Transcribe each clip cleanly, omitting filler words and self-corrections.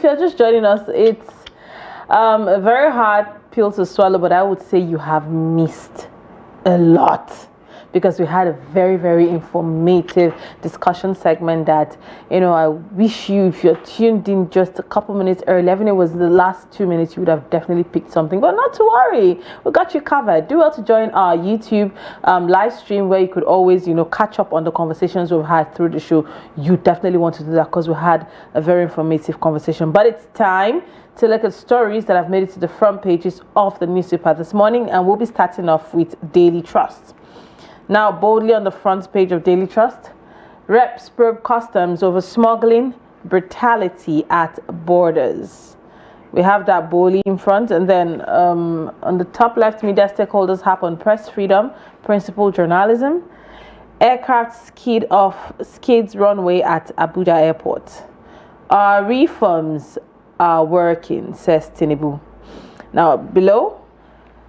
you're just joining us, it's a very hard pill to swallow, but I would say you have missed a lot, because we had a very, very informative discussion segment that, I wish you, if you're tuned in just a couple minutes early, even if it was the last 2 minutes, you would have definitely picked something. But not to worry, we got you covered. Do well to join our YouTube live stream, where you could always, catch up on the conversations we've had through the show. You definitely want to do that, because we had a very informative conversation. But it's time to look at stories that have made it to the front pages of the newspaper this morning, and we'll be starting off with Daily Trust. Now, boldly on the front page of Daily Trust, reps probe customs over smuggling, brutality at borders. We have that boldly in front, and then on the top left, media stakeholders harp on press freedom, principled journalism. Aircraft skids runway at Abuja Airport. Our reforms are working, says Tinubu. Now, below,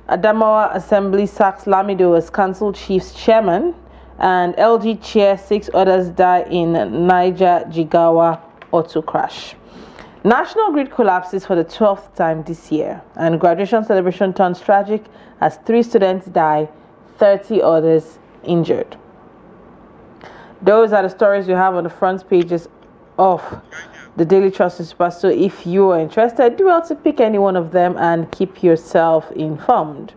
Adamawa Assembly sacks Lamido as Council Chiefs Chairman, and LG chair 6 others die in Niger Jigawa auto crash. National grid collapses for the 12th time this year, and graduation celebration turns tragic as 3 students die, 30 others injured. Those are the stories we have on the front pages of the Daily Trust newspaper. So if you are interested, do well to pick any one of them and keep yourself informed.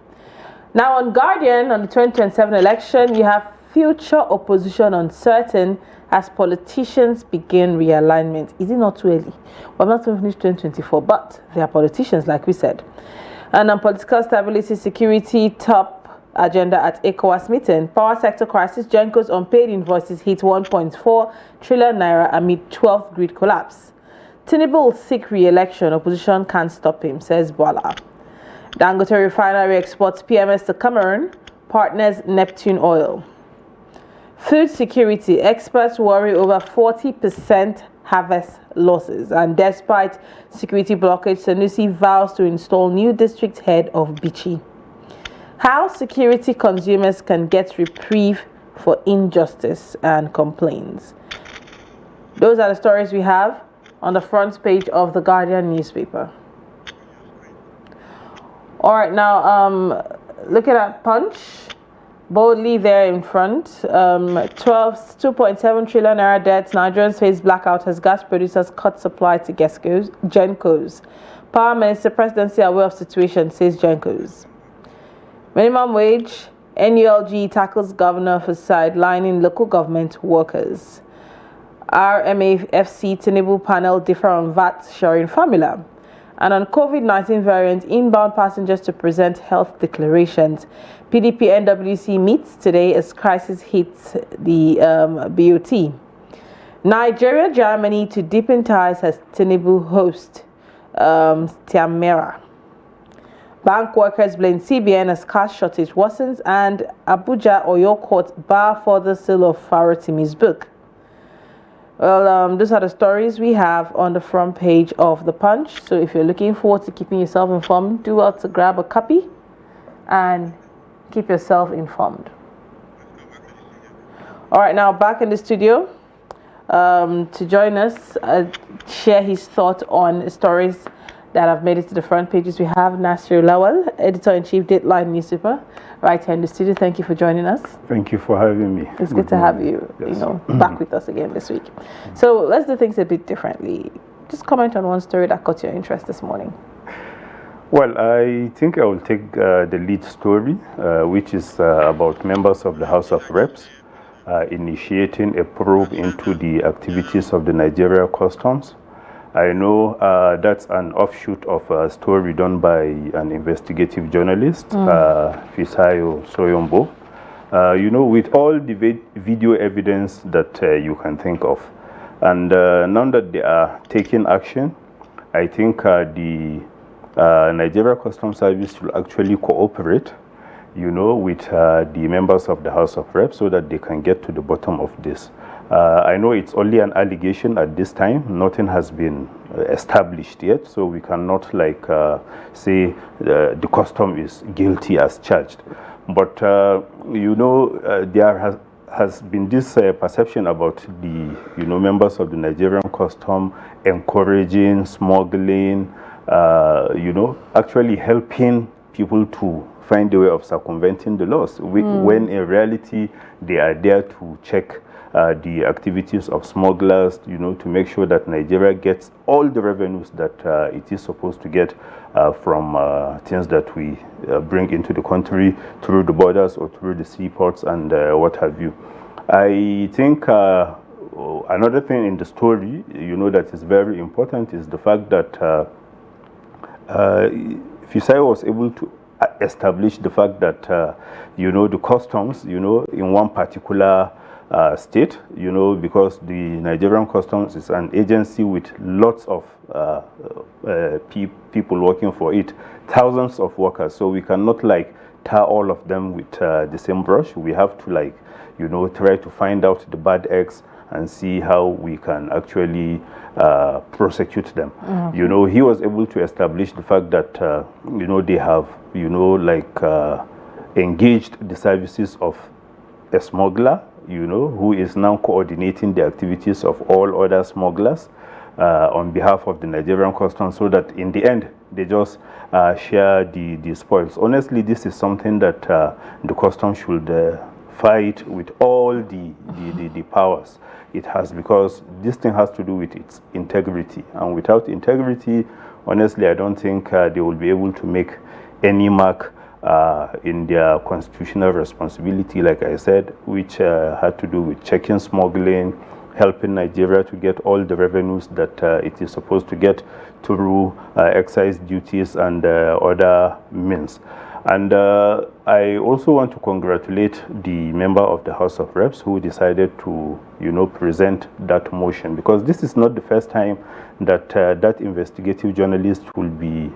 Now, on Guardian, on the 2027 election, you have future opposition uncertain as politicians begin realignment. Is it not too early? Well, I'm not going to finish 2024, but they are politicians, like we said. And on political stability, security, top agenda at ECOWAS meeting. Power sector crisis, Genco's unpaid invoices hit 1.4 trillion naira amid 12th grid collapse. Tinubu will seek re-election, opposition can't stop him, says Bola. Dangote refinery exports PMS to Cameroon, partners Neptune Oil. Food security, experts worry over 40% harvest losses, and despite security blockage, Sanusi vows to install new district head of Bichi. How security consumers can get reprieve for injustice and complaints. Those are the stories we have on the front page of the Guardian newspaper. All right, now looking at Punch, boldly there in front, 2.7 trillion naira debt, Nigerians face blackout as gas producers cut supply to Gencos. Power Minister presidency aware of situation, says Gencos. Minimum wage, NULG tackles governor for sidelining local government workers. RMAFC Tinubu panel differ on VAT sharing formula. And on COVID-19 variant, inbound passengers to present health declarations. PDP NWC meets today as crisis hits the BOT. Nigeria, Germany to deepen ties as Tinubu host Tiamera. Bank workers blame CBN as cash shortage worsens, and Abuja Oyo Court bar for the sale of Farotimi's book. Well, those are the stories we have on the front page of the Punch. So if you're looking forward to keeping yourself informed, do well to grab a copy and keep yourself informed. All right, now back in the studio to join us, share his thought on stories that have made it to the front pages. We have BeNasir Lawal, editor-in-chief, Dateline Newspaper, right here in the studio. Thank you for joining us. Thank you for having me. It's good to have you, yes. Back with us again this week. So let's do things a bit differently. Just comment on one story that caught your interest this morning. Well, I think I will take the lead story, which is about members of the House of Reps initiating a probe into the activities of the Nigeria Customs. I know that's an offshoot of a story done by an investigative journalist, Fisayo Soyombo. With all the video evidence that you can think of. And now that they are taking action, I think the Nigeria Customs Service will actually cooperate, with the members of the House of Reps so that they can get to the bottom of this. I know it's only an allegation at this time. Nothing has been established yet, so we cannot say the custom is guilty as charged. But there has been this perception about the, members of the Nigerian custom encouraging smuggling, actually helping people to find a way of circumventing the laws, when in reality they are there to check the activities of smugglers, to make sure that Nigeria gets all the revenues that it is supposed to get from things that we bring into the country through the borders or through the seaports and what have you. I think another thing in the story, that is very important is the fact that Fisai was able to establish the fact that, the customs, in one particular state, because the Nigerian customs is an agency with lots of people working for it, thousands of workers. So we cannot tar all of them with the same brush. We have to try to find out the bad eggs and see how we can actually prosecute them. He was able to establish the fact that they have engaged the services of a smuggler, who is now coordinating the activities of all other smugglers on behalf of the Nigerian customs, so that in the end they just share the spoils. Honestly, this is something that the customs should fight with all the powers it has, because this thing has to do with its integrity, and without integrity, honestly, I don't think they will be able to make any mark in their constitutional responsibility, like I said, which had to do with checking smuggling, helping Nigeria to get all the revenues that it is supposed to get through excise duties and other means. And I also want to congratulate the member of the House of Reps who decided to, present that motion, because this is not the first time that that investigative journalist will be,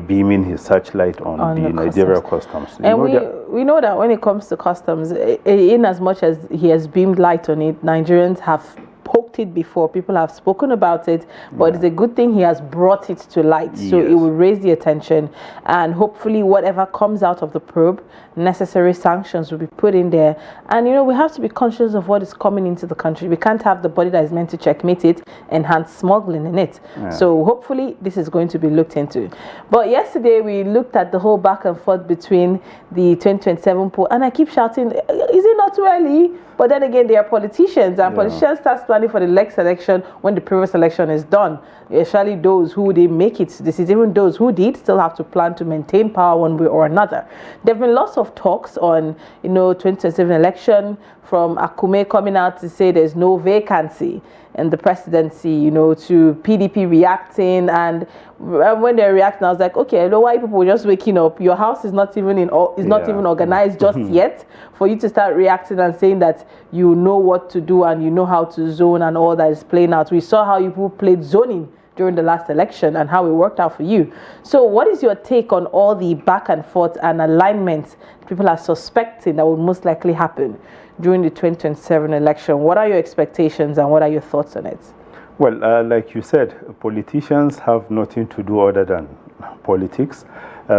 beaming his searchlight on the Nigeria customs. And we know that when it comes to customs, in as much as he has beamed light on it, Nigerians have poked it before. People have spoken about it, but it's a good thing he has brought it to light. So it will raise the attention, and hopefully whatever comes out of the probe, necessary sanctions will be put in there. And we have to be conscious of what is coming into the country. We can't have the body that is meant to checkmate it enhance smuggling in it. So hopefully this is going to be looked into. But yesterday we looked at the whole back and forth between the 2027 poll, and I keep shouting, is it not too early? But then again, they are politicians, and politicians start planning for the next election when the previous election is done. Especially those who didn't make it. This is even those who did still have to plan to maintain power one way or another. There have been lots of talks on, 2027 election, from Akume coming out to say there's no vacancy in the presidency, to PDP reacting, and when they're reacting, I was like, okay, I know why people are just waking up. Your house is not even not even organized just yet for you to start reacting and saying that you know what to do and you know how to zone and all that is playing out. We saw how people played zoning during the last election and how it worked out for you. So what is your take on all the back and forth and alignments people are suspecting that will most likely happen during the 2027 election? What are your expectations and what are your thoughts on it? Well, like you said, politicians have nothing to do other than politics.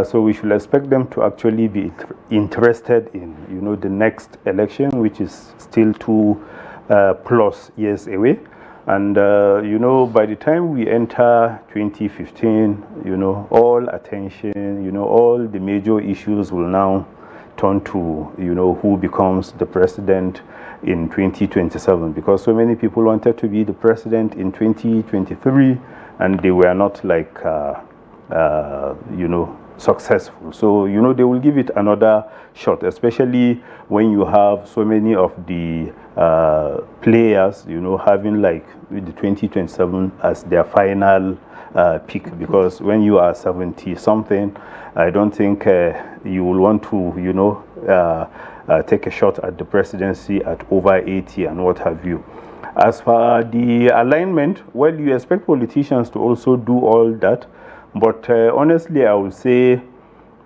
So we should expect them to actually be interested in, the next election, which is still 2+ years away. And, by the time we enter 2015, all attention, all the major issues will now turn to, who becomes the president in 2027, because so many people wanted to be the president in 2023 and they were not successful. So, they will give it another shot, especially when you have so many of the players, having the 2027 as their final pick, because when you are 70 something, I don't think you will want to, take a shot at the presidency at over 80 and what have you. As for the alignment, well, you expect politicians to also do all that, but honestly, I would say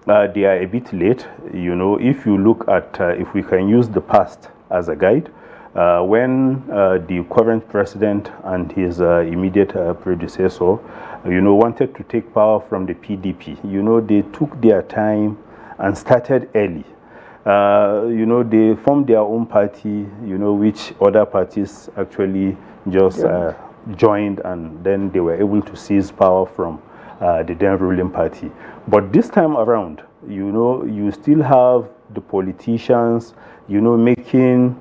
they are a bit late. If you look at, if we can use the past as a guide, when the current president and his immediate predecessor, wanted to take power from the PDP, they took their time and started early. you know, they formed their own party, you know, which other parties actually just joined, and then they were able to seize power from the then ruling party. But this time around, you know, you still have the politicians, you know, making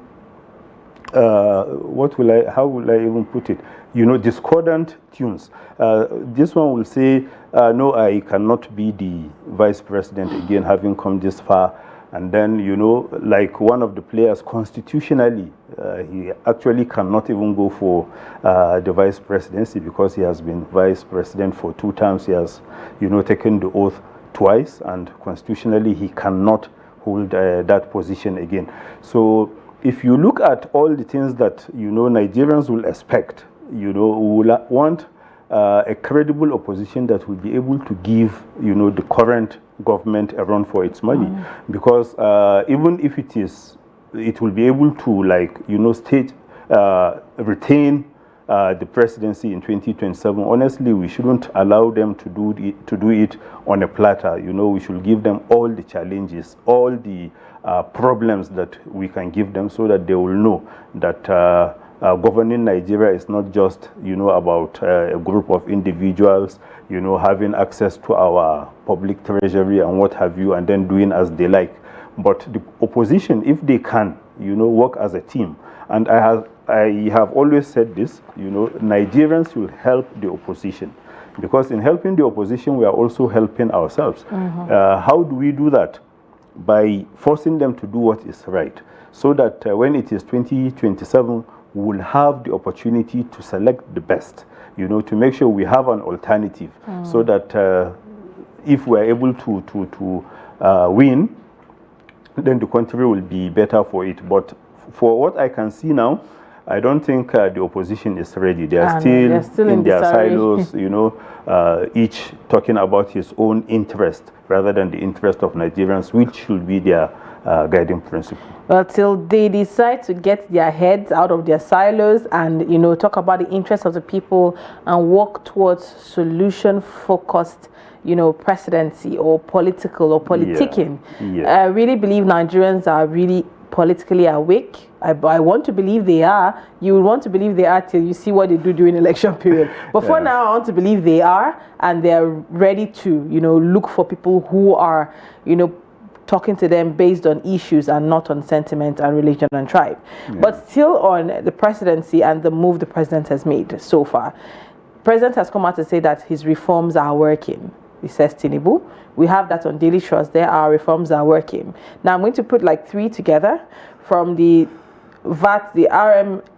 how will I even put it? You know, discordant tunes. This one will say, no, I cannot be the vice president again, having come this far. And then, you know, like one of the players, constitutionally, he actually cannot even go for the vice presidency because he has been vice president for 2 terms. He has, you know, taken the oath twice, and constitutionally he cannot hold that position again. So if you look at all the things that, you know, Nigerians will expect, you know, will want a credible opposition that will be able to give, you know, the current government a run for its money. Because even if it will be able to, like, you know, retain the presidency in 2027. Honestly, we shouldn't allow them to do it on a platter. You know, we should give them all the challenges, all the problems that we can give them, so that they will know that governing Nigeria is not just, you know, about a group of individuals, you know, having access to our public treasury and what have you, and then doing as they like. But the opposition, if they can, you know, work as a team, and I have always said this, you know, Nigerians will help the opposition, because in helping the opposition, we are also helping ourselves. How do we do that? By forcing them to do what is right, so that when it is 2027, we will have the opportunity to select the best, you know, to make sure we have an alternative, so that if we are able to win, then the country will be better for it. But for what I can see now, I don't think the opposition is ready. They are still in their silos, you know, each talking about his own interest rather than the interest of Nigerians, which should be their guiding principle. Well, till they decide to get their heads out of their silos and, you know, talk about the interests of the people and work towards solution-focused, you know, presidency or political or politicking. I really believe Nigerians are really politically awake. I want to believe they are. You will want to believe they are till you see what they do during election period. But for now, I want to believe they are, and they're ready to, you know, look for people who are, you know, talking to them based on issues and not on sentiment and religion and tribe. But still on the presidency and the move the president has made so far. The president has come out to say that his reforms are working. He says Tinubu. We have that on Daily Trust. There, our reforms are working. Now I'm going to put like 3 together from the VAT, the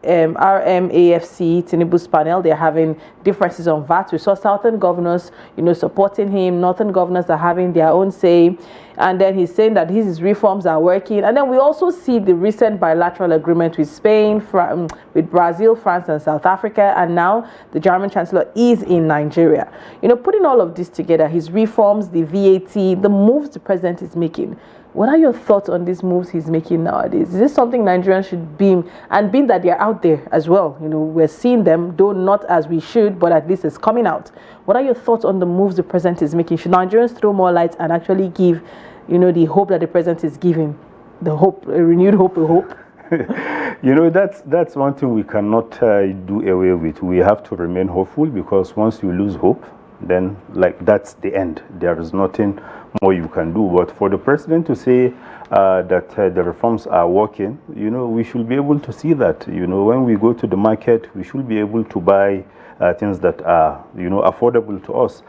RMAFC, Tinubu's panel. They're having differences on VAT. We saw southern governors, you know, supporting him. Northern governors are having their own say. And then he's saying that his reforms are working. And then we also see the recent bilateral agreement with Spain, with Brazil, France, and South Africa. And now the German Chancellor is in Nigeria. You know, putting all of this together, his reforms, the VAT, the moves the president is making. What are your thoughts on these moves he's making nowadays? Is this something Nigerians should beam, and being that they're out there as well? You know, we're seeing them, though not as we should, but at least it's coming out. What are your thoughts on the moves the president is making? Should Nigerians throw more light and actually give, you know, the hope that the president is giving, the hope, a renewed hope, a hope? You know, that's one thing we cannot do away with. We have to remain hopeful, because once you lose hope, then like that's the end. There is nothing more you can do. But for the president to say that the reforms are working, you know, we should be able to see that. You know, when we go to the market, we should be able to buy things that are, you know, affordable to us.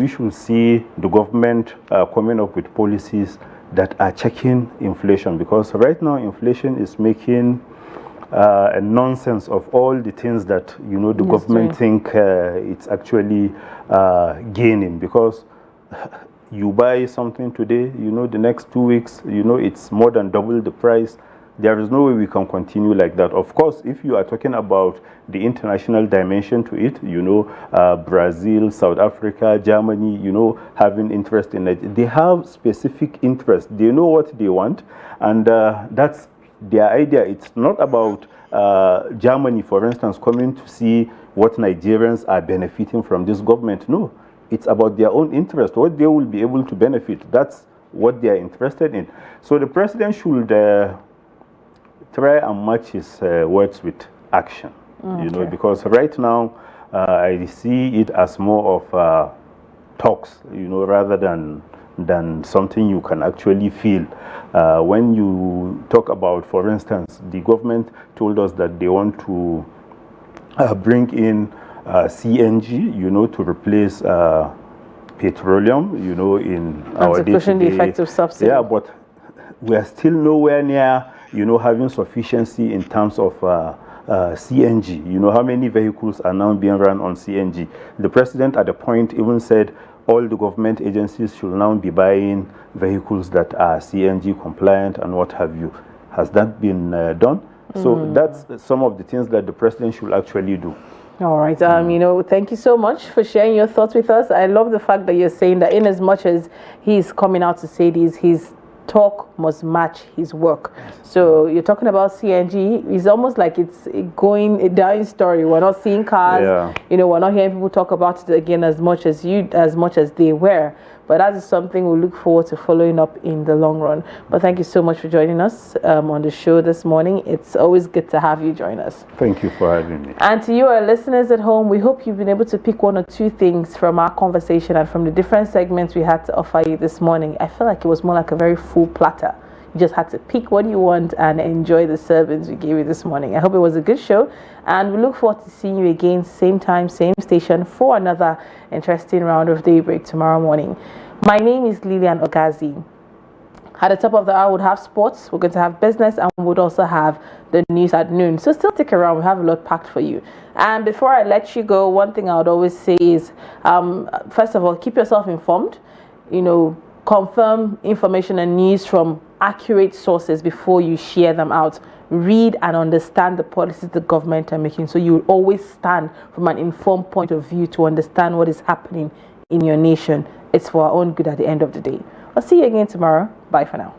We should see the government coming up with policies that are checking inflation, because right now inflation is making a nonsense of all the things that, you know, the government think it's actually gaining. Because you buy something today, you know, the next 2 weeks, you know, it's more than double the price. There is no way we can continue like that. Of course, if you are talking about the international dimension to it, you know, Brazil, South Africa, Germany, you know, having interest in it, they have specific interest. They know what they want, and that's their idea. It's not about Germany, for instance, coming to see what Nigerians are benefiting from this government. No, it's about their own interest, what they will be able to benefit. That's what they are interested in. So the president should try and match his words with action, you know, because right now I see it as more of talks, you know, rather than something you can actually feel. When you talk about, for instance, the government told us that they want to bring in CNG, you know, to replace petroleum, you know, in our day-to-day. The effective subsidy. Yeah, but we are still nowhere near, you know, having sufficiency in terms of CNG. You know, how many vehicles are now being run on CNG? The president at the point even said all the government agencies should now be buying vehicles that are CNG compliant and what have you. Has that been done? So that's some of the things that the president should actually do. All right. You know, thank you so much for sharing your thoughts with us. I love the fact that you're saying that in as much as he's coming out to say this, his talk must match his work. So you're talking about CNG. It's almost like it's going a dying story. We're not seeing cars. You know, we're not hearing people talk about it again as much as they were. But that is something we'll look forward to following up in the long run. But thank you so much for joining us on the show this morning. It's always good to have you join us. Thank you for having me. And to you, our listeners at home, we hope you've been able to pick one or two things from our conversation and from the different segments we had to offer you this morning. I feel like it was more like a very full platter. You just had to pick what you want and enjoy the servings we gave you this morning. I hope it was a good show, and we look forward to seeing you again, same time, same station, for another interesting round of Daybreak tomorrow morning. My name is Lilian Ogazi. At the top of the hour, we'll have sports, we're going to have business, and we'll also have the news at noon. So still stick around, we have a lot packed for you. And before I let you go, one thing I would always say is, first of all, keep yourself informed. You know, confirm information and news from accurate sources before you share them out. Read and understand the policies the government are making, so you will always stand from an informed point of view to understand what is happening in your nation. It's for our own good at the end of the day. I'll see you again tomorrow. Bye for now.